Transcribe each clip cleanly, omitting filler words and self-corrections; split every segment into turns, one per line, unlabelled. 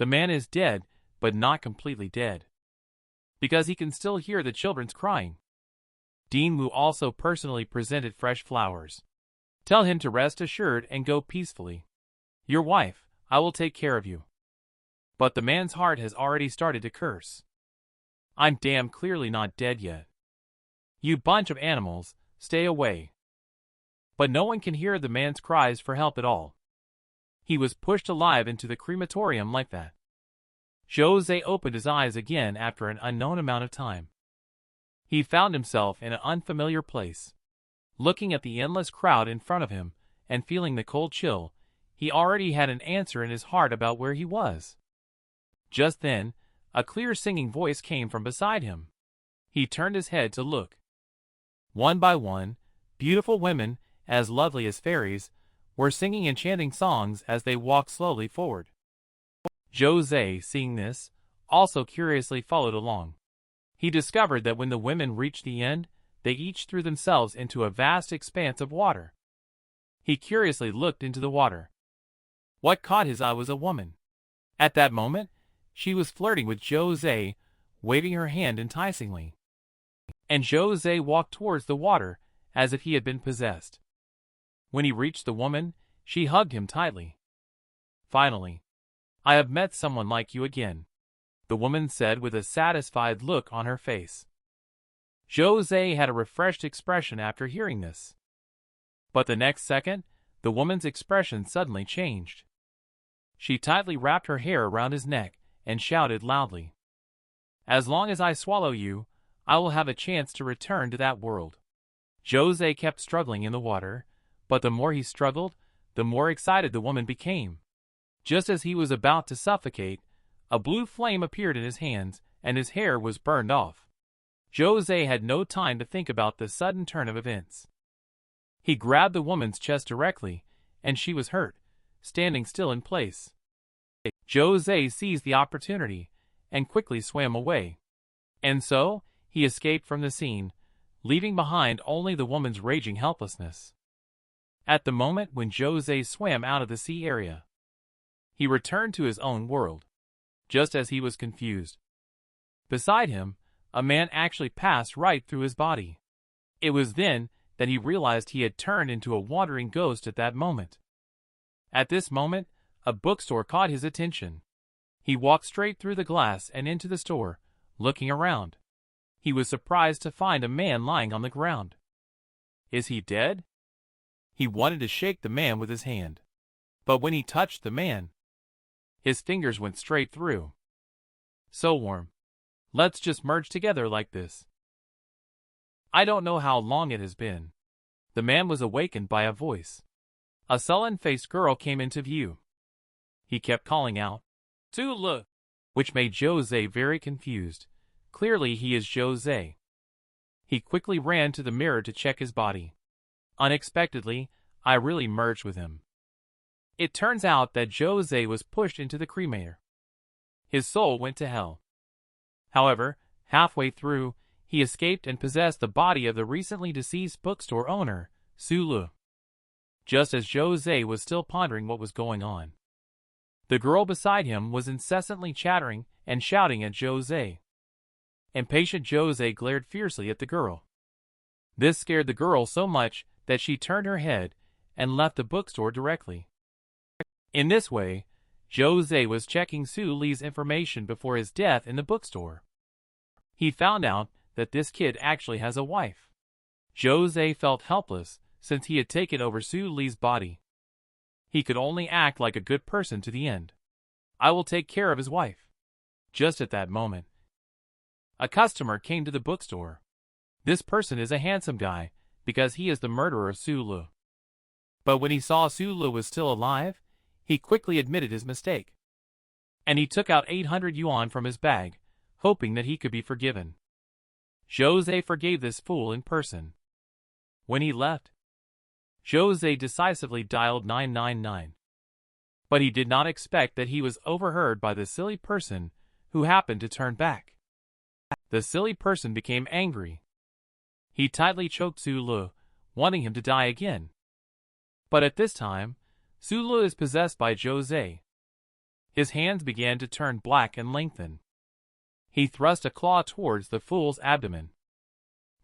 The man is dead, but not completely dead, because he can still hear the children's crying. Dinmu also personally presented fresh flowers. Tell him to rest assured and go peacefully. Your wife, I will take care of you. But the man's heart has already started to curse. I'm damn clearly not dead yet. You bunch of animals, stay away. But no one can hear the man's cries for help at all. He was pushed alive into the crematorium like that. Zhou Ze opened his eyes again after an unknown amount of time. He found himself in an unfamiliar place. Looking at the endless crowd in front of him, and feeling the cold chill, he already had an answer in his heart about where he was. Just then, a clear singing voice came from beside him. He turned his head to look. One by one, beautiful women, as lovely as fairies, were singing and chanting songs as they walked slowly forward. Zhou Ze, seeing this, also curiously followed along. He discovered that when the women reached the end, they each threw themselves into a vast expanse of water. He curiously looked into the water. What caught his eye was a woman. At that moment, she was flirting with Zhou Ze, waving her hand enticingly. And Zhou Ze walked towards the water, as if he had been possessed. When he reached the woman, she hugged him tightly. Finally, I have met someone like you again, the woman said with a satisfied look on her face. Zhou Ze had a refreshed expression after hearing this. But the next second, the woman's expression suddenly changed. She tightly wrapped her hair around his neck and shouted loudly, As long as I swallow you, I will have a chance to return to that world. Zhou Ze kept struggling in the water, but the more he struggled, the more excited the woman became. Just as he was about to suffocate, a blue flame appeared in his hands, and his hair was burned off. Zhou Ze had no time to think about the sudden turn of events. He grabbed the woman's chest directly, and she was hurt, standing still in place. Zhou Ze seized the opportunity, and quickly swam away. And so, he escaped from the scene, leaving behind only the woman's raging helplessness. At the moment when Zhou Ze swam out of the sea area, he returned to his own world, just as he was confused. Beside him, a man actually passed right through his body. It was then that he realized he had turned into a wandering ghost at that moment. At this moment, a bookstore caught his attention. He walked straight through the glass and into the store, looking around. He was surprised to find a man lying on the ground. Is he dead? He wanted to shake the man with his hand. But when he touched the man, his fingers went straight through. So warm. Let's just merge together like this. I don't know how long it has been. The man was awakened by a voice. A sullen-faced girl came into view. He kept calling out, Zulu, which made Zhou Ze very confused. Clearly he is Zhou Ze. He quickly ran to the mirror to check his body. Unexpectedly, I really merged with him. It turns out that Zhou Ze was pushed into the cremator. His soul went to hell. However, halfway through, he escaped and possessed the body of the recently deceased bookstore owner, Zulu. Just as Zhou Ze was still pondering what was going on, the girl beside him was incessantly chattering and shouting at Zhou Ze. Impatient Zhou Ze glared fiercely at the girl. This scared the girl so much that she turned her head and left the bookstore directly. In this way, Zhou Ze was checking Su Li's information before his death in the bookstore. He found out that this kid actually has a wife. Zhou Ze felt helpless since he had taken over Su Li's body. He could only act like a good person to the end. I will take care of his wife. Just at that moment, a customer came to the bookstore. This person is a handsome guy because he is the murderer of Su Li. But when he saw Su Li was still alive, he quickly admitted his mistake. And he took out 800 yuan from his bag, hoping that he could be forgiven. Zhou Ze forgave this fool in person. When he left, Zhou Ze decisively dialed 999. But he did not expect that he was overheard by the silly person who happened to turn back. The silly person became angry. He tightly choked Su Li, wanting him to die again. But at this time, Su Li is possessed by Zhou Ze. His hands began to turn black and lengthen. He thrust a claw towards the fool's abdomen.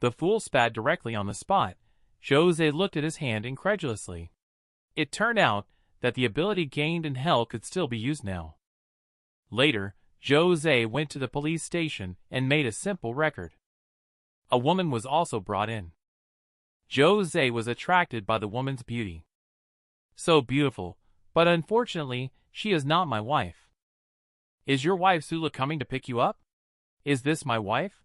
The fool spat directly on the spot. Zhou Ze looked at his hand incredulously. It turned out that the ability gained in hell could still be used now. Later, Zhou Ze went to the police station and made a simple record. A woman was also brought in. Zhou Ze was attracted by the woman's beauty. So beautiful, but unfortunately, she is not my wife. Is your wife Sula coming to pick you up? Is this my wife?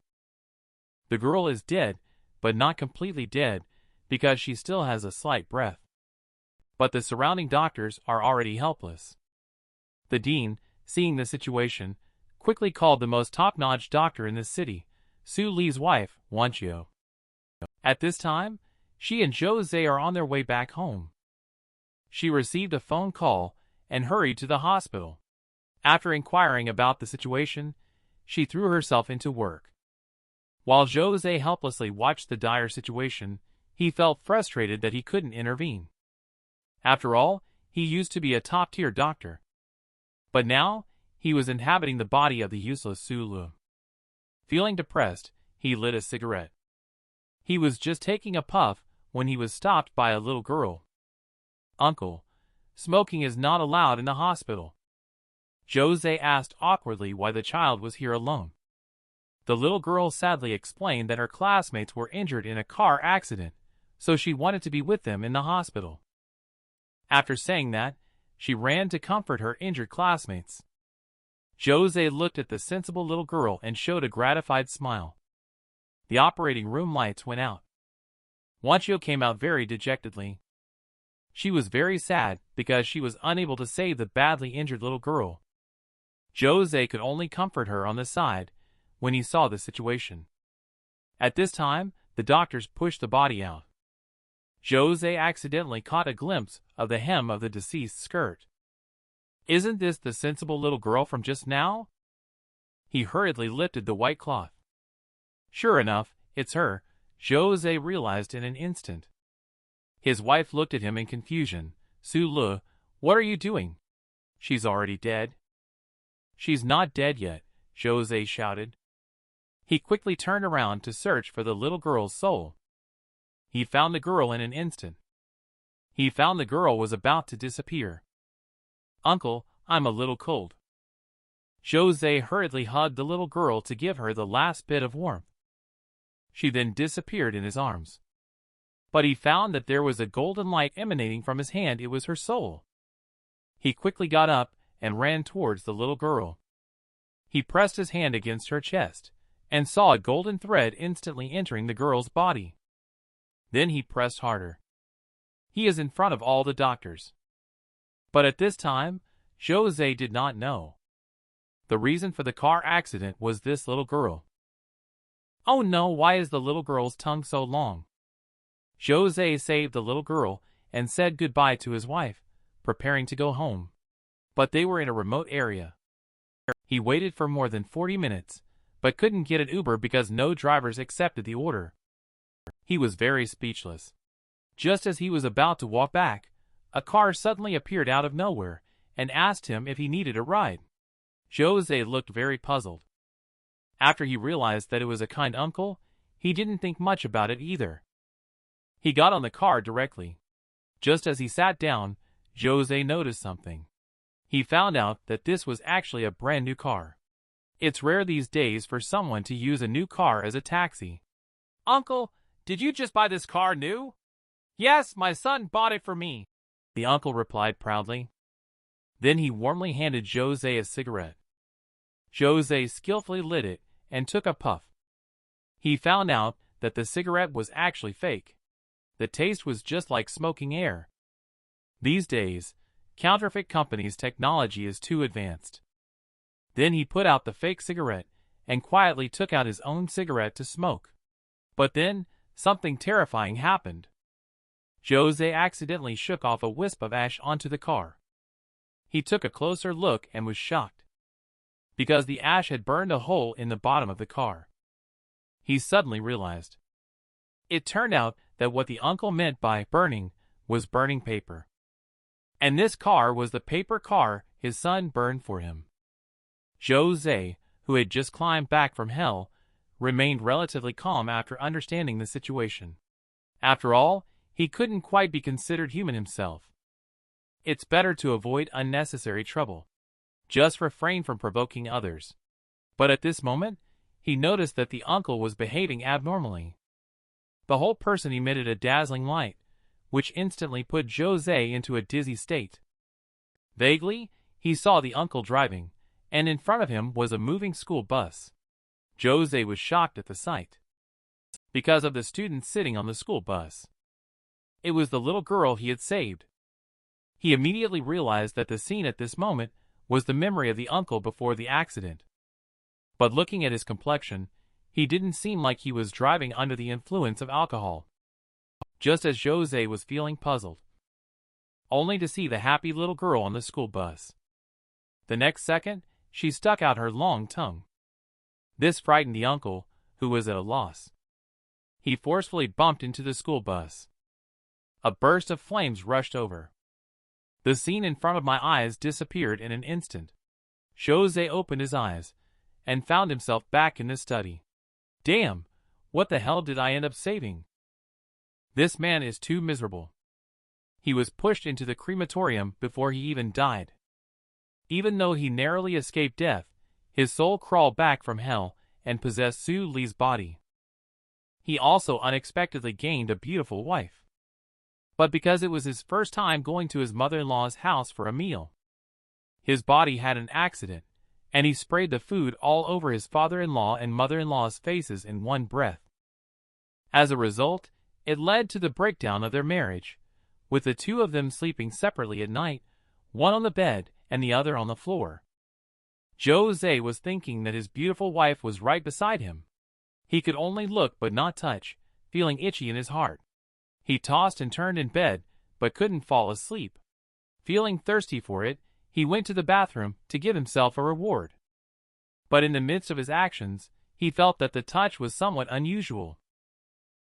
The girl is dead, but not completely dead, because she still has a slight breath. But the surrounding doctors are already helpless. The dean, seeing the situation, quickly called the most top-notch doctor in the city, Su Li's wife, Wanqiu. At this time, she and Zhou Ze are on their way back home. She received a phone call and hurried to the hospital. After inquiring about the situation, she threw herself into work. While Zhou Ze helplessly watched the dire situation, he felt frustrated that he couldn't intervene. After all, he used to be a top-tier doctor. But now, he was inhabiting the body of the useless Su Li. Feeling depressed, he lit a cigarette. He was just taking a puff when he was stopped by a little girl. "Uncle, smoking is not allowed in the hospital." Zhou Ze asked awkwardly why the child was here alone. The little girl sadly explained that her classmates were injured in a car accident, so she wanted to be with them in the hospital. After saying that, she ran to comfort her injured classmates. Zhou Ze looked at the sensible little girl and showed a gratified smile. The operating room lights went out. Wanqiu came out very dejectedly. She was very sad because she was unable to save the badly injured little girl. Zhou Ze could only comfort her on the side when he saw the situation. At this time, the doctors pushed the body out. Zhou Ze accidentally caught a glimpse of the hem of the deceased's skirt. "Isn't this the sensible little girl from just now?" He hurriedly lifted the white cloth. Sure enough, it's her, Zhou Ze realized in an instant. His wife looked at him in confusion. "Su Li, what are you doing? She's already dead." "She's not dead yet," Zhou Ze shouted. He quickly turned around to search for the little girl's soul. He found the girl in an instant. He found the girl was about to disappear. "Uncle, I'm a little cold." Zhou Ze hurriedly hugged the little girl to give her the last bit of warmth. She then disappeared in his arms. But he found that there was a golden light emanating from his hand. It was her soul. He quickly got up and ran towards the little girl. He pressed his hand against her chest and saw a golden thread instantly entering the girl's body. Then he pressed harder. He is in front of all the doctors. But at this time, Zhou Ze did not know. The reason for the car accident was this little girl. "Oh no, why is the little girl's tongue so long?" Zhou Ze saved the little girl and said goodbye to his wife, preparing to go home. But they were in a remote area. He waited for more than 40 minutes, but couldn't get an Uber because no drivers accepted the order. He was very speechless. Just as he was about to walk back, a car suddenly appeared out of nowhere and asked him if he needed a ride. Zhou Ze looked very puzzled. After he realized that it was a kind uncle, he didn't think much about it either. He got on the car directly. Just as he sat down, Zhou Ze noticed something. He found out that this was actually a brand new car. It's rare these days for someone to use a new car as a taxi. "Uncle, did you just buy this car new?" "Yes, my son bought it for me," the uncle replied proudly. Then he warmly handed Zhou Ze a cigarette. Zhou Ze skillfully lit it and took a puff. He found out that the cigarette was actually fake. The taste was just like smoking air. These days, counterfeit companies' technology is too advanced. Then he put out the fake cigarette and quietly took out his own cigarette to smoke. But then, something terrifying happened. Zhou Ze accidentally shook off a wisp of ash onto the car. He took a closer look and was shocked, because the ash had burned a hole in the bottom of the car. He suddenly realized. It turned out that what the uncle meant by burning was burning paper. And this car was the paper car his son burned for him. Zhou Ze, who had just climbed back from hell, remained relatively calm after understanding the situation. After all, he couldn't quite be considered human himself. It's better to avoid unnecessary trouble. Just refrain from provoking others. But at this moment, he noticed that the uncle was behaving abnormally. The whole person emitted a dazzling light, which instantly put Zhou Ze into a dizzy state. Vaguely, he saw the uncle driving, and in front of him was a moving school bus. Zhou Ze was shocked at the sight, because of the student sitting on the school bus. It was the little girl he had saved. He immediately realized that the scene at this moment was the memory of the uncle before the accident. But looking at his complexion, he didn't seem like he was driving under the influence of alcohol. Just as Zhou Ze was feeling puzzled, only to see the happy little girl on the school bus. The next second, she stuck out her long tongue. This frightened the uncle, who was at a loss. He forcefully bumped into the school bus. A burst of flames rushed over. The scene in front of my eyes disappeared in an instant. Zhou Ze opened his eyes, and found himself back in his study. Damn, what the hell did I end up saving? This man is too miserable. He was pushed into the crematorium before he even died. Even though he narrowly escaped death, his soul crawled back from hell and possessed Zhou Li's body. He also unexpectedly gained a beautiful wife. But because it was his first time going to his mother-in-law's house for a meal, his body had an accident, and he sprayed the food all over his father-in-law and mother-in-law's faces in one breath. As a result, it led to the breakdown of their marriage, with the two of them sleeping separately at night, one on the bed and the other on the floor. Zhou Ze was thinking that his beautiful wife was right beside him. He could only look but not touch, feeling itchy in his heart. He tossed and turned in bed, but couldn't fall asleep. Feeling thirsty for it, he went to the bathroom to give himself a reward. But in the midst of his actions, he felt that the touch was somewhat unusual.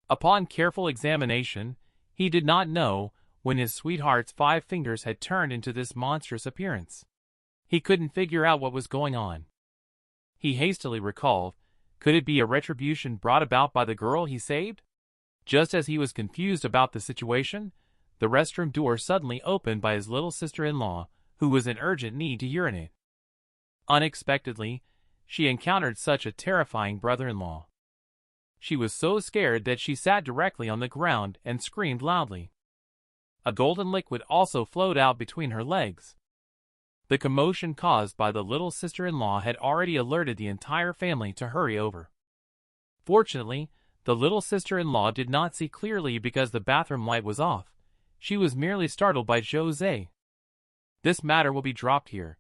Upon careful examination, he did not know when his sweetheart's 5 fingers had turned into this monstrous appearance. He couldn't figure out what was going on. He hastily recalled, could it be a retribution brought about by the girl he saved? Just as he was confused about the situation, the restroom door suddenly opened by his little sister-in-law, who was in urgent need to urinate. Unexpectedly, she encountered such a terrifying brother-in-law. She was so scared that she sat directly on the ground and screamed loudly. A golden liquid also flowed out between her legs. The commotion caused by the little sister-in-law had already alerted the entire family to hurry over. Fortunately, the little sister-in-law did not see clearly because the bathroom light was off. She was merely startled by Zhou Ze. This matter will be dropped here.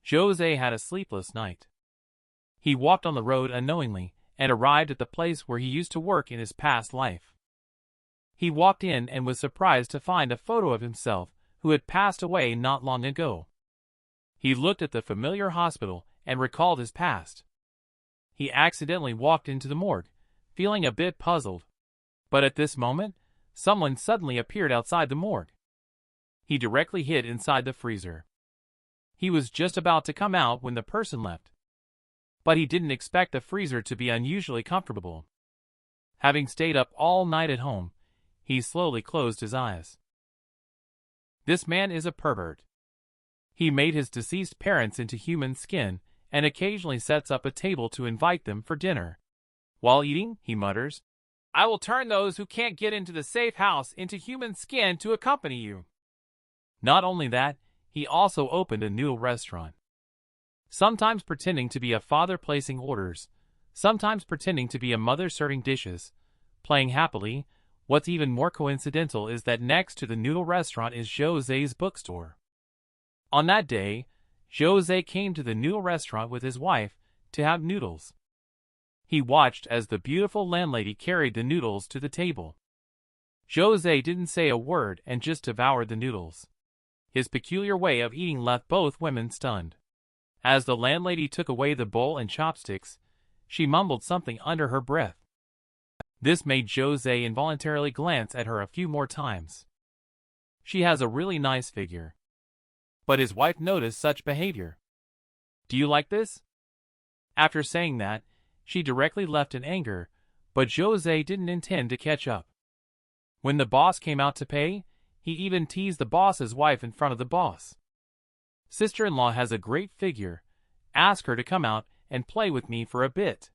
Zhou Ze had a sleepless night. He walked on the road unknowingly and arrived at the place where he used to work in his past life. He walked in and was surprised to find a photo of himself who had passed away not long ago. He looked at the familiar hospital and recalled his past. He accidentally walked into the morgue, feeling a bit puzzled. But at this moment, someone suddenly appeared outside the morgue. He directly hid inside the freezer. He was just about to come out when the person left. But he didn't expect the freezer to be unusually comfortable. Having stayed up all night at home, he slowly closed his eyes. This man is a pervert. He made his deceased parents into human skin and occasionally sets up a table to invite them for dinner. While eating, he mutters, "I will turn those who can't get into the safe house into human skin to accompany you." Not only that, he also opened a noodle restaurant. Sometimes pretending to be a father placing orders, sometimes pretending to be a mother serving dishes, playing happily. What's even more coincidental is that next to the noodle restaurant is Zhou Ze's bookstore. On that day, Zhou Ze came to the noodle restaurant with his wife to have noodles. He watched as the beautiful landlady carried the noodles to the table. Zhou Ze didn't say a word and just devoured the noodles. His peculiar way of eating left both women stunned. As the landlady took away the bowl and chopsticks, she mumbled something under her breath. This made Zhou Ze involuntarily glance at her a few more times. She has a really nice figure. But his wife noticed such behavior. "Do you like this?" After saying that, she directly left in anger, but Zhou Ze didn't intend to catch up. When the boss came out to pay, he even teased the boss's wife in front of the boss. "Sister-in-law has a great figure. Ask her to come out and play with me for a bit."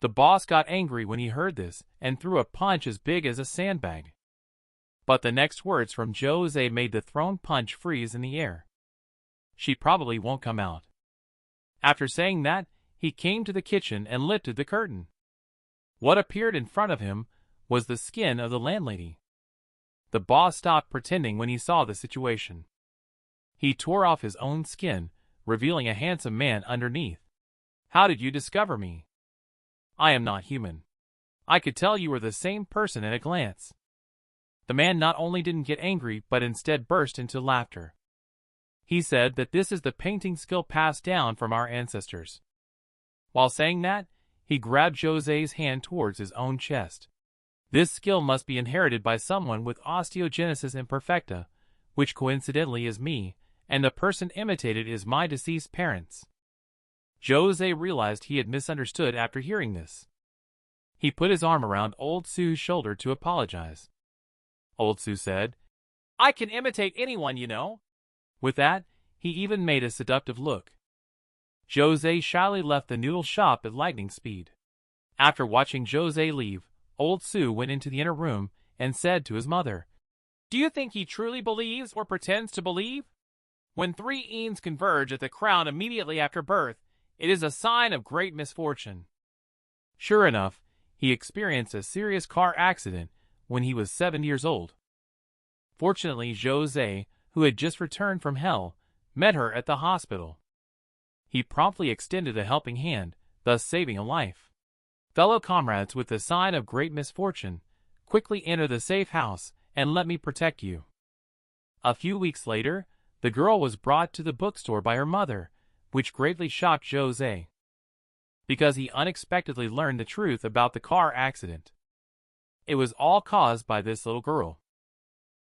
The boss got angry when he heard this and threw a punch as big as a sandbag. But the next words from Zhou Ze made the thrown punch freeze in the air. "She probably won't come out." After saying that, he came to the kitchen and lifted the curtain. What appeared in front of him was the skin of the landlady. The boss stopped pretending when he saw the situation. He tore off his own skin, revealing a handsome man underneath. "How did you discover me?" "I am not human. I could tell you were the same person at a glance." The man not only didn't get angry but instead burst into laughter. He said that this is the painting skill passed down from our ancestors. While saying that, he grabbed Zhou Ze's hand towards his own chest. This skill must be inherited by someone with osteogenesis imperfecta, which coincidentally is me, and the person imitated is my deceased parents. Zhou Ze realized he had misunderstood after hearing this. He put his arm around Old Su's shoulder to apologize. Old Su said, "I can imitate anyone, you know." With that, he even made a seductive look. Zhou Ze shyly left the noodle shop at lightning speed. After watching Zhou Ze leave, Old Su went into the inner room and said to his mother, "Do you think he truly believes or pretends to believe? When three eans converge at the crown immediately after birth, it is a sign of great misfortune." Sure enough, he experienced a serious car accident when he was 7 years old. Fortunately, Zhou Ze, who had just returned from hell, met her at the hospital. He promptly extended a helping hand, thus saving a life. "Fellow comrades, with the sign of great misfortune, quickly enter the safe house and let me protect you." A few weeks later, the girl was brought to the bookstore by her mother, which greatly shocked Zhou Ze, because he unexpectedly learned the truth about the car accident. It was all caused by this little girl.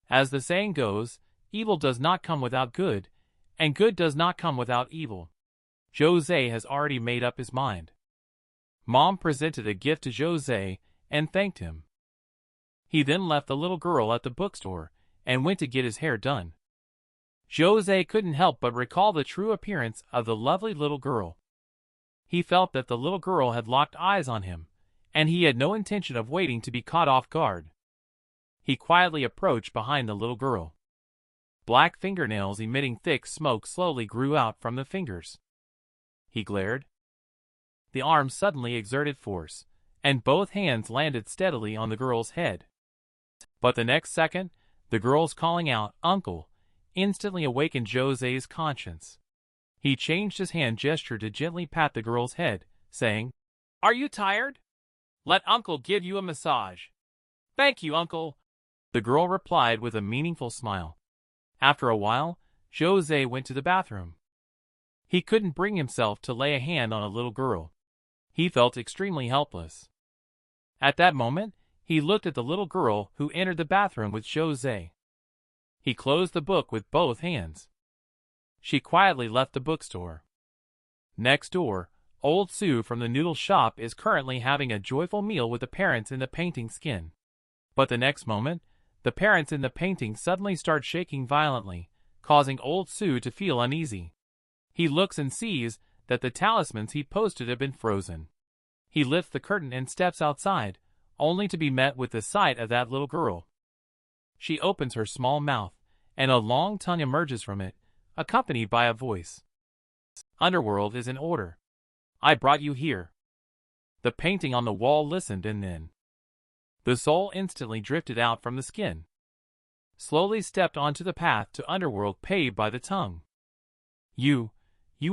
As the saying goes, evil does not come without good, and good does not come without evil. Zhou Ze has already made up his mind. Mom presented a gift to Zhou Ze and thanked him. He then left the little girl at the bookstore and went to get his hair done. Zhou Ze couldn't help but recall the true appearance of the lovely little girl. He felt that the little girl had locked eyes on him, and he had no intention of waiting to be caught off guard. He quietly approached behind the little girl. Black fingernails emitting thick smoke slowly grew out from the fingers. He glared. The arm suddenly exerted force, and both hands landed steadily on the girl's head. But the next second, the girl's calling out, "Uncle," instantly awakened Zhou Ze's conscience. He changed his hand gesture to gently pat the girl's head, saying, "Are you tired? Let Uncle give you a massage." "Thank you, Uncle," the girl replied with a meaningful smile. After a while, Zhou Ze went to the bathroom. He couldn't bring himself to lay a hand on a little girl. He felt extremely helpless. At that moment, he looked at the little girl who entered the bathroom with Zhou Ze. He closed the book with both hands. She quietly left the bookstore. Next door, Old Su from the noodle shop is currently having a joyful meal with the parents in the painting skin. But the next moment, the parents in the painting suddenly start shaking violently, causing Old Su to feel uneasy. He looks and sees that the talismans he posted have been frozen. He lifts the curtain and steps outside, only to be met with the sight of that little girl. She opens her small mouth, and a long tongue emerges from it, accompanied by a voice. "Underworld is in order. I brought you here." The painting on the wall listened, and then the soul instantly drifted out from the skin, slowly stepped onto the path to Underworld paved by the tongue. You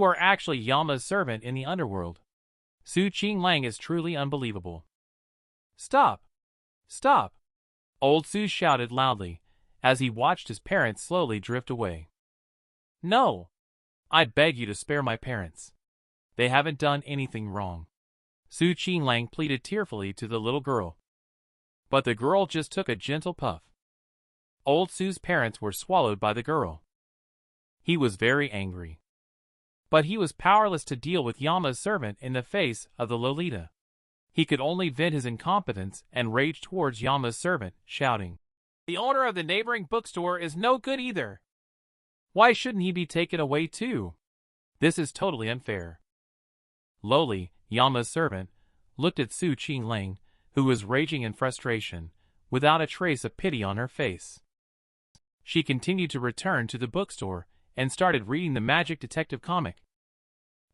are actually Yama's servant in the Underworld. Su Qinglang is truly unbelievable." "Stop! Stop!" Old Su shouted loudly, as he watched his parents slowly drift away. "No! I beg you to spare my parents. They haven't done anything wrong." Su Qinglang pleaded tearfully to the little girl. But the girl just took a gentle puff. Old Su's parents were swallowed by the girl. He was very angry. But he was powerless to deal with Yama's servant in the face of the Lolita. He could only vent his incompetence and rage towards Yama's servant, shouting, "The owner of the neighboring bookstore is no good either. Why shouldn't he be taken away too? This is totally unfair." Loli, Yama's servant, looked at Su Qinglang, who was raging in frustration, without a trace of pity on her face. She continued to return to the bookstore and started reading the magic detective comic.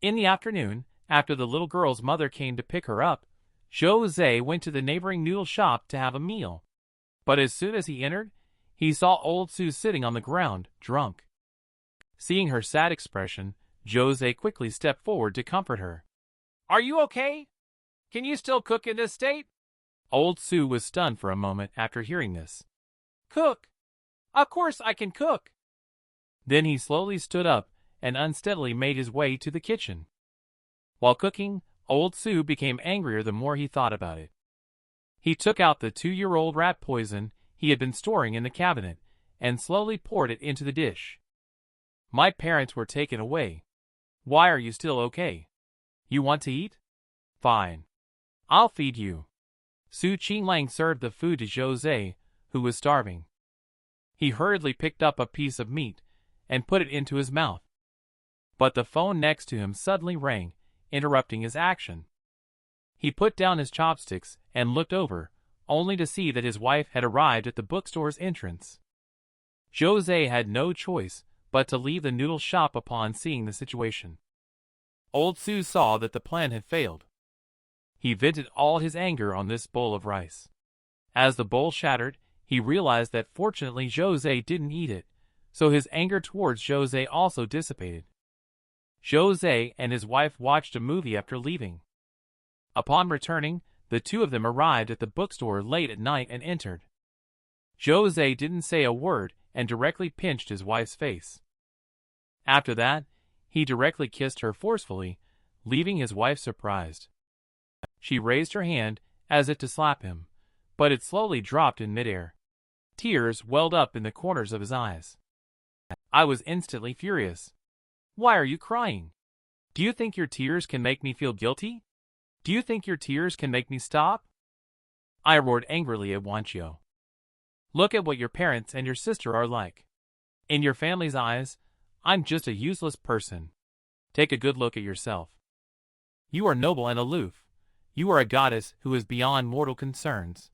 In the afternoon, after the little girl's mother came to pick her up, Zhou Ze went to the neighboring noodle shop to have a meal. But as soon as he entered, he saw old Su sitting on the ground, drunk. Seeing her sad expression, Zhou Ze quickly stepped forward to comfort her. "Are you okay? Can you still cook in this state?" Old Su was stunned for a moment after hearing this. "Cook? Of course I can cook." Then he slowly stood up and unsteadily made his way to the kitchen. While cooking, old Su became angrier the more he thought about it. He took out the 2-year-old rat poison he had been storing in the cabinet and slowly poured it into the dish. "My parents were taken away. Why are you still okay? You want to eat? Fine. I'll feed you." Su Qinglang served the food to Zhou Ze, who was starving. He hurriedly picked up a piece of meat and put it into his mouth. But the phone next to him suddenly rang, interrupting his action. He put down his chopsticks and looked over, only to see that his wife had arrived at the bookstore's entrance. Zhou Ze had no choice but to leave the noodle shop upon seeing the situation. Old Su saw that the plan had failed. He vented all his anger on this bowl of rice. As the bowl shattered, he realized that fortunately Zhou Ze didn't eat it, so his anger towards Zhou Ze also dissipated. Zhou Ze and his wife watched a movie after leaving. Upon returning, the two of them arrived at the bookstore late at night and entered. Zhou Ze didn't say a word and directly pinched his wife's face. After that, he directly kissed her forcefully, leaving his wife surprised. She raised her hand as if to slap him, but it slowly dropped in midair. Tears welled up in the corners of his eyes. I was instantly furious. "Why are you crying? Do you think your tears can make me feel guilty? Do you think your tears can make me stop?" I roared angrily at Wanchio. "Look at what your parents and your sister are like. In your family's eyes, I'm just a useless person. Take a good look at yourself. You are noble and aloof. You are a goddess who is beyond mortal concerns.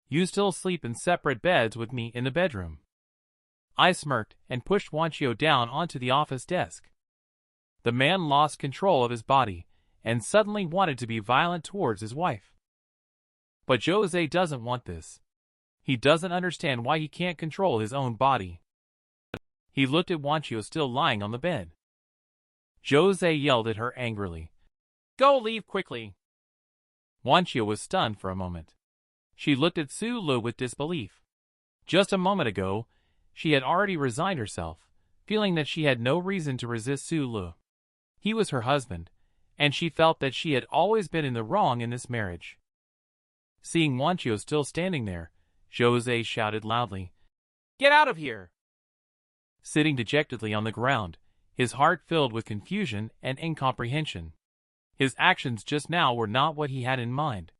You still sleep in separate beds with me in the bedroom." I smirked and pushed Wanchio down onto the office desk. The man lost control of his body and suddenly wanted to be violent towards his wife. But Zhou Ze doesn't want this. He doesn't understand why he can't control his own body. He looked at Wanchio still lying on the bed. Zhou Ze yelled at her angrily. "Go, leave quickly." Wanchio was stunned for a moment. She looked at Su Lu with disbelief. Just a moment ago, she had already resigned herself, feeling that she had no reason to resist Su Lu. He was her husband, and she felt that she had always been in the wrong in this marriage. Seeing Wanchio still standing there, Zhou Ze shouted loudly, "Get out of here!" Sitting dejectedly on the ground, his heart filled with confusion and incomprehension. His actions just now were not what he had in mind.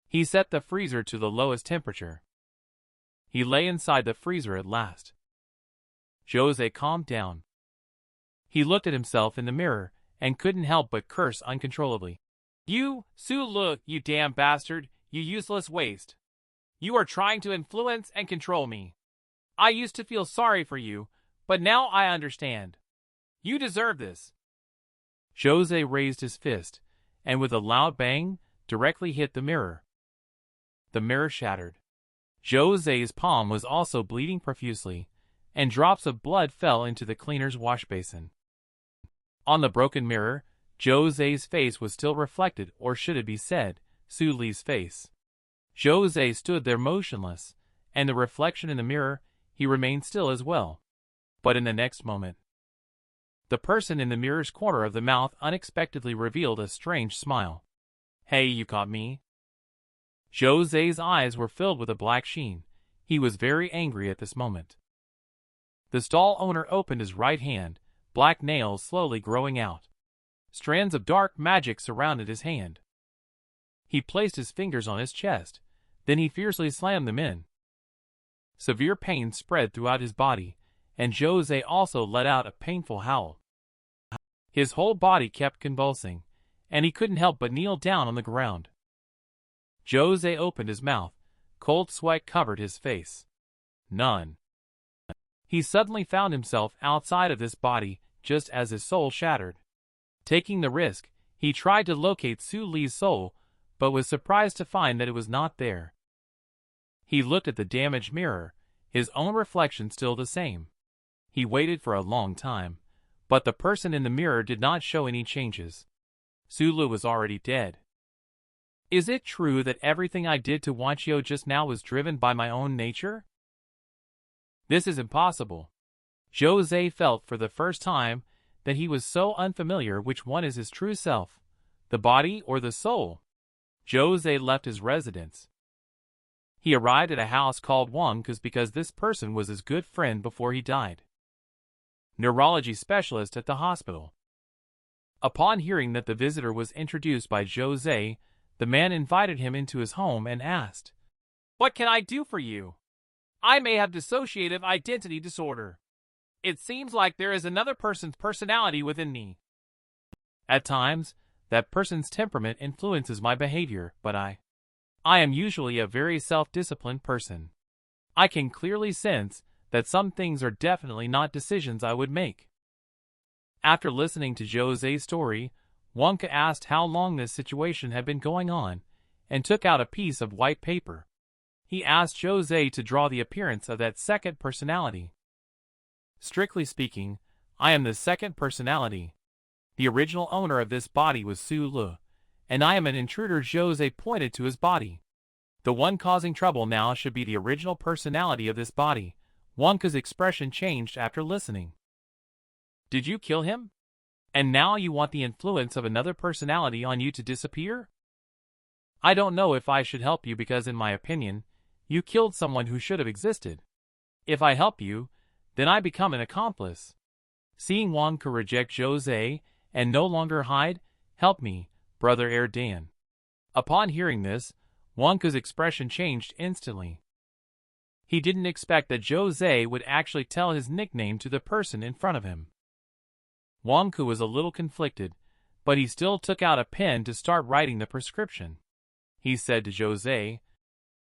He set the freezer to the lowest temperature. He lay inside the freezer at last. Zhou Ze calmed down. He looked at himself in the mirror and couldn't help but curse uncontrollably. "You, Su Lu, you damn bastard, you useless waste. You are trying to influence and control me. I used to feel sorry for you, but now I understand. You deserve this." Zhou Ze raised his fist, and with a loud bang, directly hit the mirror. The mirror shattered. Zhou Ze's palm was also bleeding profusely, and drops of blood fell into the cleaner's wash basin. On the broken mirror, Zhou Ze's face was still reflected, or should it be said, Su Li's face. Zhou Ze stood there motionless, and the reflection in the mirror, he remained still as well. But in the next moment, the person in the mirror's corner of the mouth unexpectedly revealed a strange smile. "Hey, you caught me?" Zhou Ze's eyes were filled with a black sheen. He was very angry at this moment. The stall owner opened his right hand, black nails slowly growing out. Strands of dark magic surrounded his hand. He placed his fingers on his chest, then he fiercely slammed them in. Severe pain spread throughout his body, and Zhou Ze also let out a painful howl. His whole body kept convulsing, and he couldn't help but kneel down on the ground. Zhou Ze opened his mouth. Cold sweat covered his face. None. He suddenly found himself outside of this body just as his soul shattered. Taking the risk, he tried to locate Su Li's soul, but was surprised to find that it was not there. He looked at the damaged mirror, his own reflection still the same. He waited for a long time, but the person in the mirror did not show any changes. Su Li was already dead. Is it true that everything I did to Wanqiu just now was driven by my own nature? This is impossible. Zhou Ze felt for the first time that he was so unfamiliar which one is his true self, the body or the soul. Zhou Ze left his residence. He arrived at a house called Wangke's because this person was his good friend before he died. Neurology specialist at the hospital. Upon hearing that the visitor was introduced by Zhou Ze, the man invited him into his home and asked, "What can I do for you? I may have dissociative identity disorder. It seems like there is another person's personality within me. At times, that person's temperament influences my behavior, but I am usually a very self-disciplined person. I can clearly sense that some things are definitely not decisions I would make." After listening to Zhou Ze's story, Wangke asked how long this situation had been going on, and took out a piece of white paper. He asked Zhou Ze to draw the appearance of that second personality. Strictly speaking, I am the second personality. The original owner of this body was Su Li, and I am an intruder. Zhou Ze pointed to his body. The one causing trouble now should be the original personality of this body. Wangke's expression changed after listening. Did you kill him? And now you want the influence of another personality on you to disappear? I don't know if I should help you because in my opinion, you killed someone who should have existed. If I help you, then I become an accomplice. Seeing Wangke reject Zhou Ze and no longer hide, "Help me, brother Dan." Upon hearing this, Wangke's expression changed instantly. He didn't expect that Zhou Ze would actually tell his nickname to the person in front of him. Wangke was a little conflicted, but he still took out a pen to start writing the prescription. He said to Zhou Ze,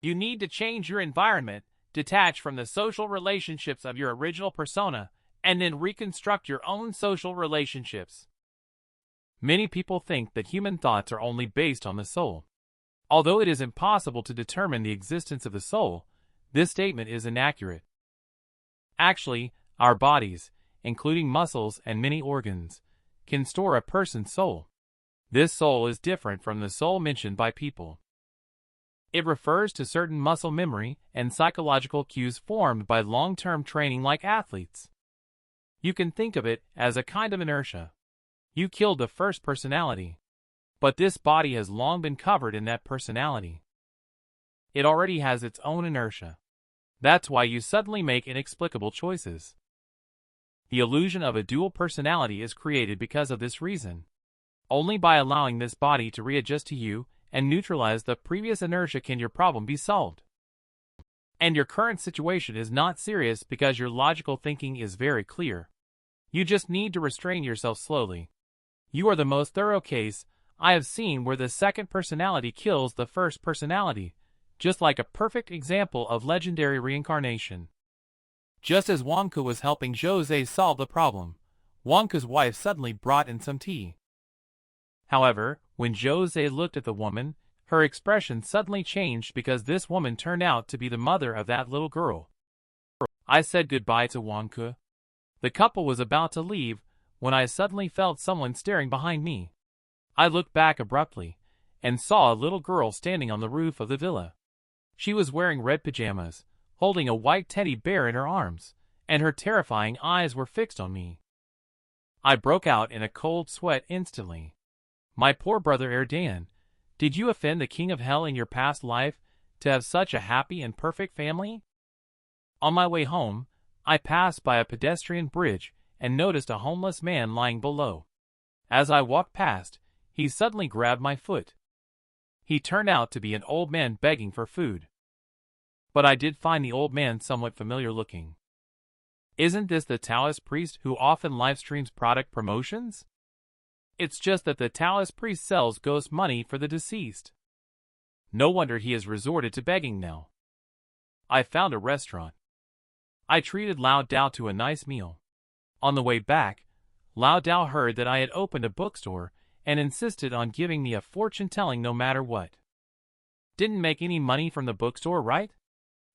"You need to change your environment, detach from the social relationships of your original persona, and then reconstruct your own social relationships." Many people think that human thoughts are only based on the soul. Although it is impossible to determine the existence of the soul, this statement is inaccurate. Actually, our bodies, including muscles and many organs, can store a person's soul. This soul is different from the soul mentioned by people. It refers to certain muscle memory and psychological cues formed by long-term training like athletes. You can think of it as a kind of inertia. You killed the first personality, but this body has long been covered in that personality. It already has its own inertia. That's why you suddenly make inexplicable choices. The illusion of a dual personality is created because of this reason. Only by allowing this body to readjust to you and neutralize the previous inertia can your problem be solved. And your current situation is not serious because your logical thinking is very clear. You just need to restrain yourself slowly. You are the most thorough case I have seen where the second personality kills the first personality, just like a perfect example of legendary reincarnation. Just as Wangke was helping Zhou Ze solve the problem, Wangke's wife suddenly brought in some tea. However, when Zhou Ze looked at the woman, her expression suddenly changed because this woman turned out to be the mother of that little girl. I said goodbye to Wangke. The couple was about to leave when I suddenly felt someone staring behind me. I looked back abruptly and saw a little girl standing on the roof of the villa. She was wearing red pajamas, holding a white teddy bear in her arms, and her terrifying eyes were fixed on me. I broke out in a cold sweat instantly. My poor brother Dan, did you offend the king of hell in your past life to have such a happy and perfect family? On my way home, I passed by a pedestrian bridge and noticed a homeless man lying below. As I walked past, he suddenly grabbed my foot. He turned out to be an old man begging for food. But I did find the old man somewhat familiar looking. Isn't this the Taoist priest who often livestreams product promotions? It's just that the Taoist priest sells ghost money for the deceased. No wonder he has resorted to begging now. I found a restaurant. I treated Lao Dao to a nice meal. On the way back, Lao Dao heard that I had opened a bookstore and insisted on giving me a fortune-telling no matter what. Didn't make any money from the bookstore, right?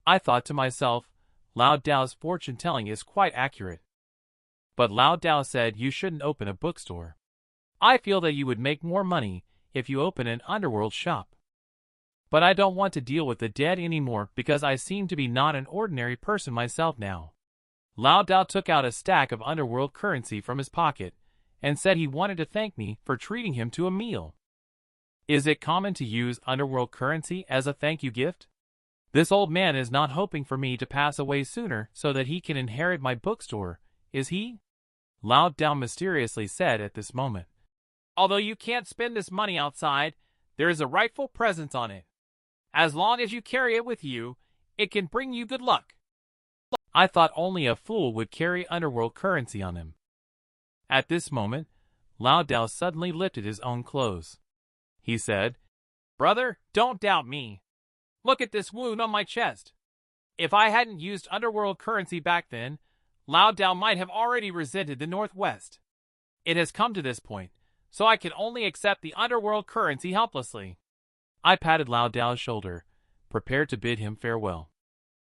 I thought to myself, Lao Dao's fortune-telling is quite accurate. But Lao Dao said you shouldn't open a bookstore. I feel that you would make more money if you open an underworld shop. But I don't want to deal with the dead anymore because I seem to be not an ordinary person myself now. Lao Dao took out a stack of underworld currency from his pocket and said he wanted to thank me for treating him to a meal. Is it common to use underworld currency as a thank you gift? This old man is not hoping for me to pass away sooner so that he can inherit my bookstore, is he? Lao Dao mysteriously said at this moment. Although you can't spend this money outside, there is a rightful presence on it. As long as you carry it with you, it can bring you good luck. I thought only a fool would carry underworld currency on him. At this moment, Lao Dao suddenly lifted his own clothes. He said, "Brother, don't doubt me. Look at this wound on my chest. If I hadn't used underworld currency back then, Lao Dao might have already resented the Northwest. It has come to this point, so I can only accept the underworld currency helplessly." I patted Lao Dao's shoulder, prepared to bid him farewell.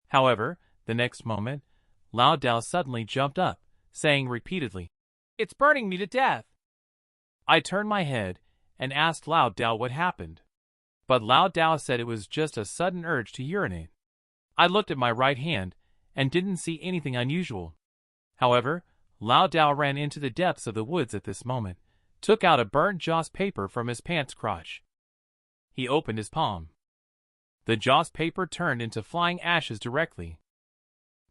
However, the next moment, Lao Dao suddenly jumped up, saying repeatedly, "It's burning me to death." I turned my head and asked Lao Dao what happened. But Lao Dao said it was just a sudden urge to urinate. I looked at my right hand and didn't see anything unusual. However, Lao Dao ran into the depths of the woods at this moment, took out a burnt joss paper from his pants crotch. He opened his palm. The joss paper turned into flying ashes directly.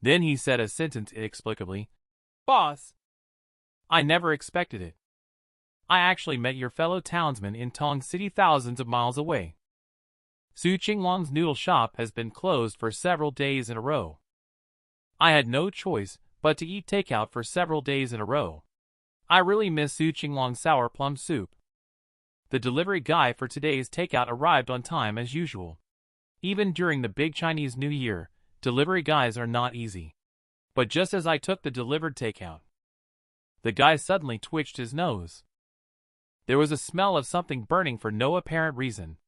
Then he said a sentence inexplicably. "Boss, I never expected it. I actually met your fellow townsman in Tong City thousands of miles away. Su Qinglong's noodle shop has been closed for several days in a row. I had no choice but to eat takeout for several days in a row. I really miss Su Qinglong's sour plum soup. The delivery guy for today's takeout arrived on time as usual. Even during the big Chinese New Year, delivery guys are not easy. But just as I took the delivered takeout, the guy suddenly twitched his nose. There was a smell of something burning for no apparent reason.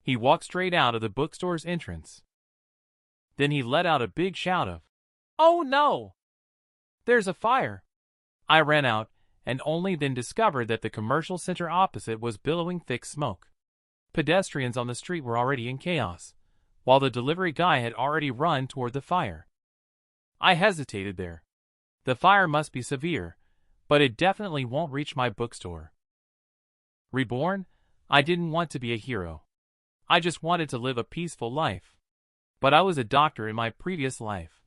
He walked straight out of the bookstore's entrance. Then he let out a big shout of, "Oh no! There's a fire!" I ran out, and only then discovered that the commercial center opposite was billowing thick smoke. Pedestrians on the street were already in chaos, while the delivery guy had already run toward the fire. I hesitated there. The fire must be severe, but it definitely won't reach my bookstore. Reborn, I didn't want to be a hero. I just wanted to live a peaceful life. But I was a doctor in my previous life.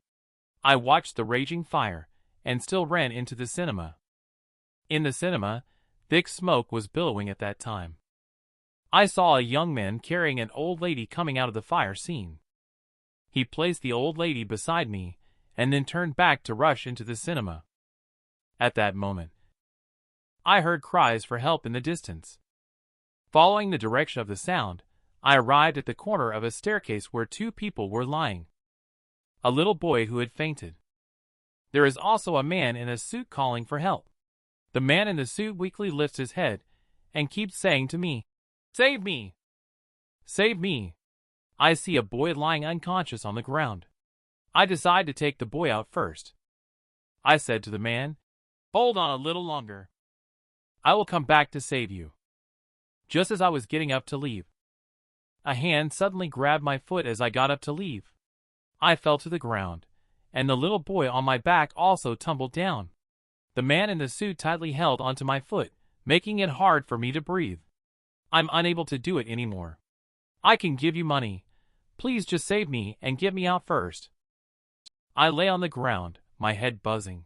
I watched the raging fire, and still ran into the cinema. In the cinema, thick smoke was billowing at that time. I saw a young man carrying an old lady coming out of the fire scene. He placed the old lady beside me, and then turned back to rush into the cinema. At that moment, I heard cries for help in the distance. Following the direction of the sound, I arrived at the corner of a staircase where two people were lying. A little boy who had fainted. There is also a man in a suit calling for help. The man in the suit weakly lifts his head and keeps saying to me, "Save me! Save me!" I see a boy lying unconscious on the ground. I decide to take the boy out first. I said to the man, "Hold on a little longer. I will come back to save you." Just as I was getting up to leave, a hand suddenly grabbed my foot as I got up to leave. I fell to the ground, and the little boy on my back also tumbled down. The man in the suit tightly held onto my foot, making it hard for me to breathe. I'm unable to do it anymore. "I can give you money. Please just save me and get me out first." I lay on the ground, my head buzzing.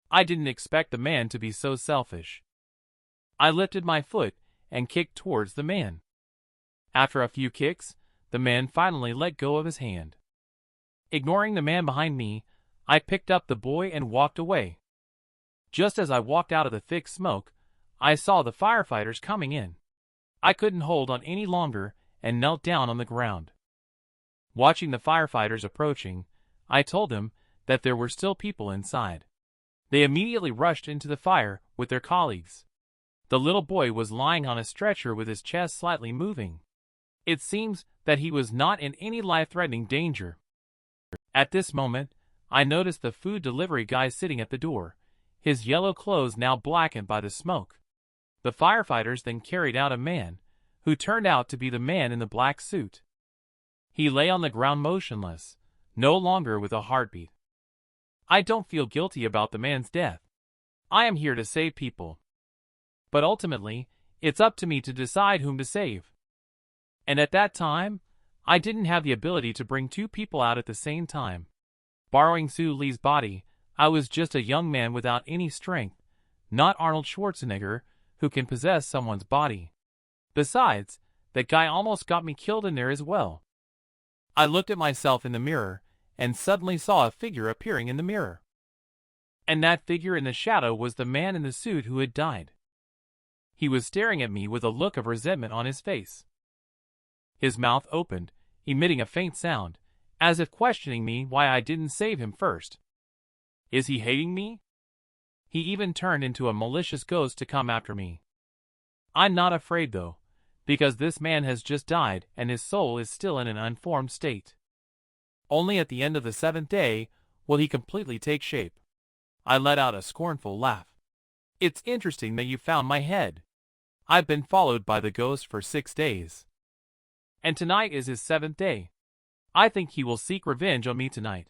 I didn't expect the man to be so selfish. I lifted my foot and kicked towards the man. After a few kicks, the man finally let go of his hand. Ignoring the man behind me, I picked up the boy and walked away. Just as I walked out of the thick smoke, I saw the firefighters coming in. I couldn't hold on any longer and knelt down on the ground. Watching the firefighters approaching, I told them that there were still people inside. They immediately rushed into the fire with their colleagues. The little boy was lying on a stretcher with his chest slightly moving. It seems that he was not in any life-threatening danger. At this moment, I noticed the food delivery guy sitting at the door, his yellow clothes now blackened by the smoke. The firefighters then carried out a man, who turned out to be the man in the black suit. He lay on the ground motionless, no longer with a heartbeat. I don't feel guilty about the man's death. I am here to save people. But ultimately, it's up to me to decide whom to save. And at that time, I didn't have the ability to bring two people out at the same time. Borrowing Zhou Ze's body, I was just a young man without any strength, not Arnold Schwarzenegger, who can possess someone's body. Besides, that guy almost got me killed in there as well. I looked at myself in the mirror, and suddenly saw a figure appearing in the mirror. And that figure in the shadow was the man in the suit who had died. He was staring at me with a look of resentment on his face. His mouth opened, emitting a faint sound, as if questioning me why I didn't save him first. Is he hating me? He even turned into a malicious ghost to come after me. I'm not afraid though, because this man has just died and his soul is still in an unformed state. Only at the end of the 7th day will he completely take shape. I let out a scornful laugh. It's interesting that you found my head. I've been followed by the ghost for 6 days. And tonight is his 7th day. I think he will seek revenge on me tonight.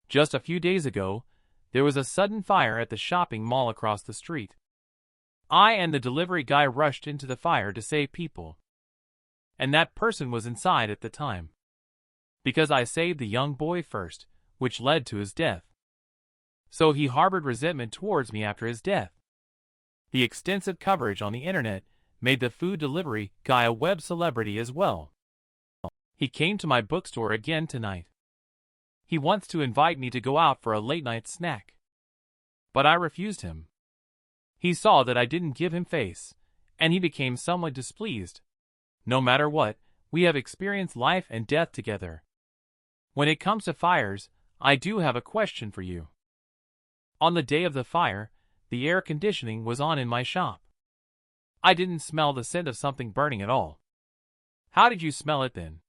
Just a few days ago, there was a sudden fire at the shopping mall across the street. I and the delivery guy rushed into the fire to save people. And that person was inside at the time. Because I saved the young boy first, which led to his death. So he harbored resentment towards me after his death. The extensive coverage on the internet made the food delivery guy a web celebrity as well. He came to my bookstore again tonight. He wants to invite me to go out for a late-night snack. But I refused him. He saw that I didn't give him face, and he became somewhat displeased. No matter what, we have experienced life and death together. When it comes to fires, I do have a question for you. On the day of the fire, the air conditioning was on in my shop. I didn't smell the scent of something burning at all. How did you smell it then?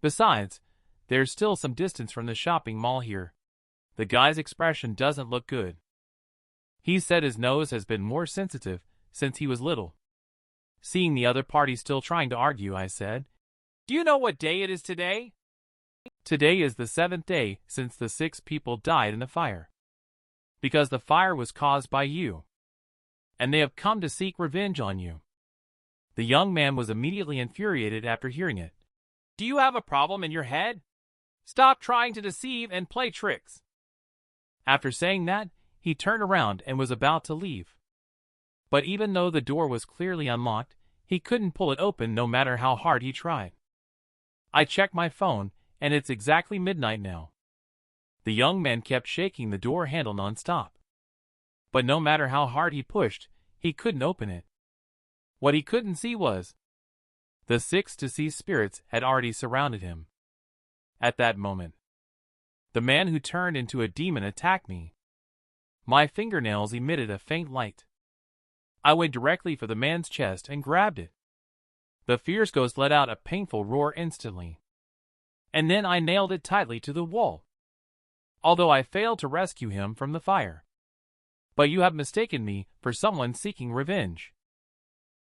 Besides, there's still some distance from the shopping mall here. The guy's expression doesn't look good. He said his nose has been more sensitive since he was little. Seeing the other party still trying to argue, I said, "Do you know what day it is today?" Today is the 7th day since the 6 people died in the fire. Because the fire was caused by you. And they have come to seek revenge on you. The young man was immediately infuriated after hearing it. Do you have a problem in your head? Stop trying to deceive and play tricks. After saying that, he turned around and was about to leave. But even though the door was clearly unlocked, he couldn't pull it open no matter how hard he tried. I checked my phone, and it's exactly midnight now. The young man kept shaking the door handle non-stop. But no matter how hard he pushed, he couldn't open it. What he couldn't see was the 6 deceased spirits had already surrounded him. At that moment, the man who turned into a demon attacked me. My fingernails emitted a faint light. I went directly for the man's chest and grabbed it. The fierce ghost let out a painful roar instantly. And then I nailed it tightly to the wall. Although I failed to rescue him from the fire. But you have mistaken me for someone seeking revenge.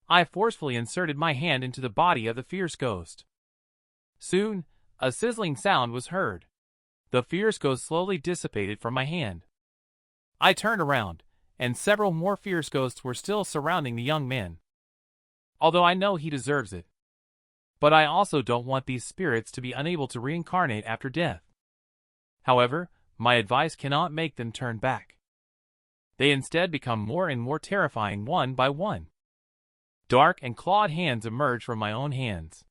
I forcefully inserted my hand into the body of the fierce ghost. Soon, a sizzling sound was heard. The fierce ghost slowly dissipated from my hand. I turned around, and several more fierce ghosts were still surrounding the young man. Although I know he deserves it. But I also don't want these spirits to be unable to reincarnate after death. However, my advice cannot make them turn back. They instead become more and more terrifying one by one. Dark and clawed hands emerge from my own hands.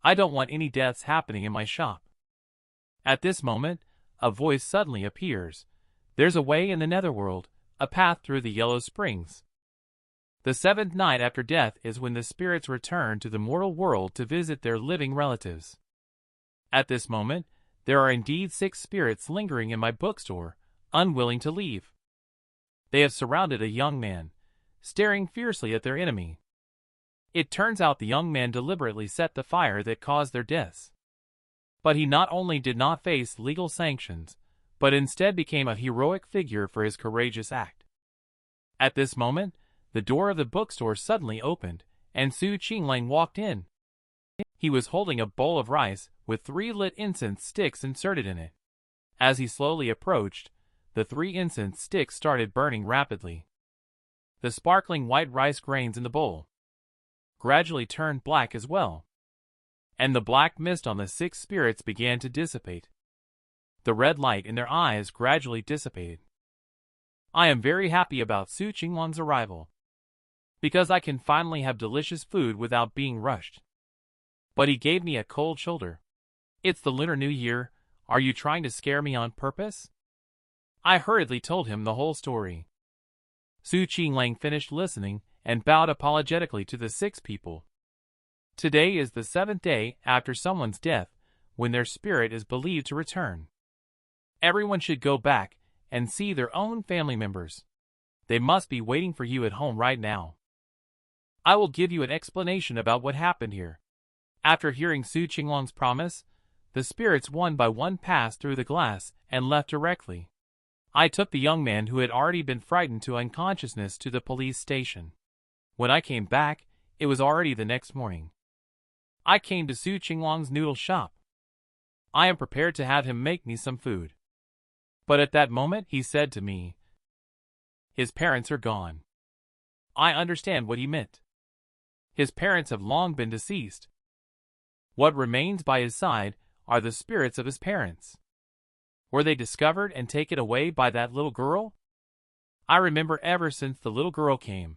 I don't want any deaths happening in my shop. At this moment, a voice suddenly appears. There's a way in the Netherworld, a path through the Yellow Springs. The seventh night after death is when the spirits return to the mortal world to visit their living relatives. At this moment, there are indeed 6 spirits lingering in my bookstore, unwilling to leave. They have surrounded a young man, staring fiercely at their enemy. It turns out the young man deliberately set the fire that caused their deaths. But he not only did not face legal sanctions, but instead became a heroic figure for his courageous act. At this moment, the door of the bookstore suddenly opened, and Su Qinglang walked in. He was holding a bowl of rice with 3 lit incense sticks inserted in it. As he slowly approached, the 3 incense sticks started burning rapidly. The sparkling white rice grains in the bowl gradually turned black as well, and the black mist on the 6 spirits began to dissipate. The red light in their eyes gradually dissipated. I am very happy about Su Qinglang's arrival, because I can finally have delicious food without being rushed. But he gave me a cold shoulder. It's the Lunar New Year, are you trying to scare me on purpose? I hurriedly told him the whole story. Su Qinglang finished listening and bowed apologetically to the 6 people. Today is the 7th day after someone's death, when their spirit is believed to return. Everyone should go back and see their own family members. They must be waiting for you at home right now. I will give you an explanation about what happened here. After hearing Su Qinglang's promise, the spirits one by one passed through the glass and left directly. I took the young man who had already been frightened to unconsciousness to the police station. When I came back, it was already the next morning. I came to Su Qinglang's noodle shop. I am prepared to have him make me some food. But at that moment he said to me, his parents are gone. I understand what he meant. His parents have long been deceased. What remains by his side are the spirits of his parents. Were they discovered and taken away by that little girl? I remember ever since the little girl came.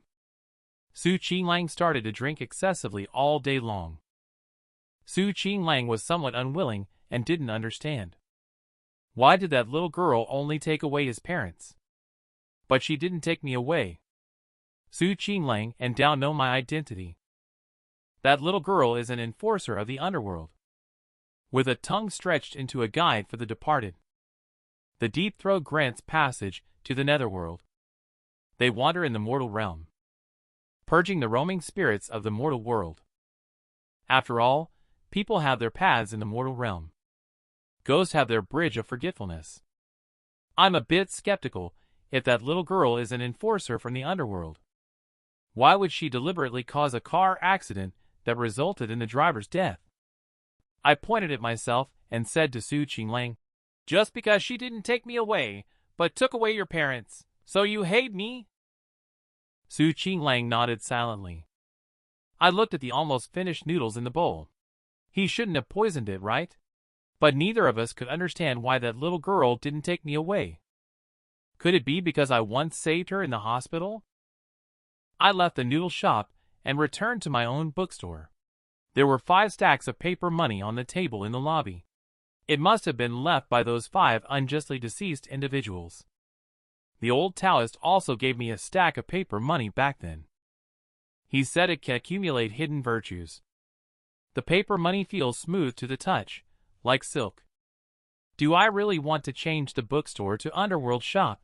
Su Qinglang started to drink excessively all day long. Su Qinglang was somewhat unwilling and didn't understand. Why did that little girl only take away his parents? But she didn't take me away. Su Qinglang and Dao know my identity. That little girl is an enforcer of the underworld, with a tongue stretched into a guide for the departed. The deep throat grants passage to the Netherworld. They wander in the mortal realm, purging the roaming spirits of the mortal world. After all, people have their paths in the mortal realm. Ghosts have their bridge of forgetfulness. I'm a bit skeptical if that little girl is an enforcer from the underworld. Why would she deliberately cause a car accident that resulted in the driver's death? I pointed at myself and said to Su Qinglang, just because she didn't take me away, but took away your parents, so you hate me? Su Qinglang nodded silently. I looked at the almost finished noodles in the bowl. He shouldn't have poisoned it, right? But neither of us could understand why that little girl didn't take me away. Could it be because I once saved her in the hospital? I left the noodle shop and returned to my own bookstore. There were 5 stacks of paper money on the table in the lobby. It must have been left by those 5 unjustly deceased individuals. The old Taoist also gave me a stack of paper money back then. He said it can accumulate hidden virtues. The paper money feels smooth to the touch, like silk. Do I really want to change the bookstore to underworld shop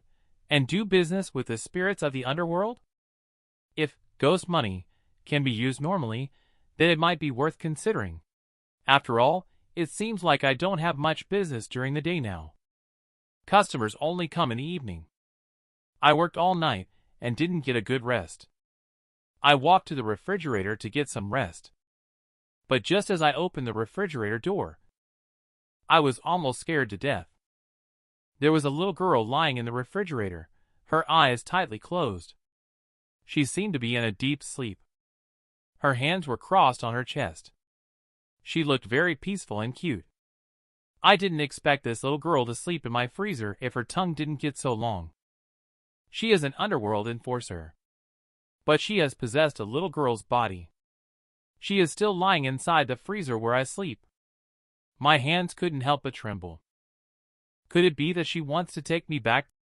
and do business with the spirits of the underworld? If ghost money can be used normally, then it might be worth considering. After all, it seems like I don't have much business during the day now. Customers only come in the evening. I worked all night and didn't get a good rest. I walked to the refrigerator to get some rest. But just as I opened the refrigerator door, I was almost scared to death. There was a little girl lying in the refrigerator, her eyes tightly closed. She seemed to be in a deep sleep. Her hands were crossed on her chest. She looked very peaceful and cute. I didn't expect this little girl to sleep in my freezer if her tongue didn't get so long. She is an underworld enforcer. But she has possessed a little girl's body. She is still lying inside the freezer where I sleep. My hands couldn't help but tremble. Could it be that she wants to take me back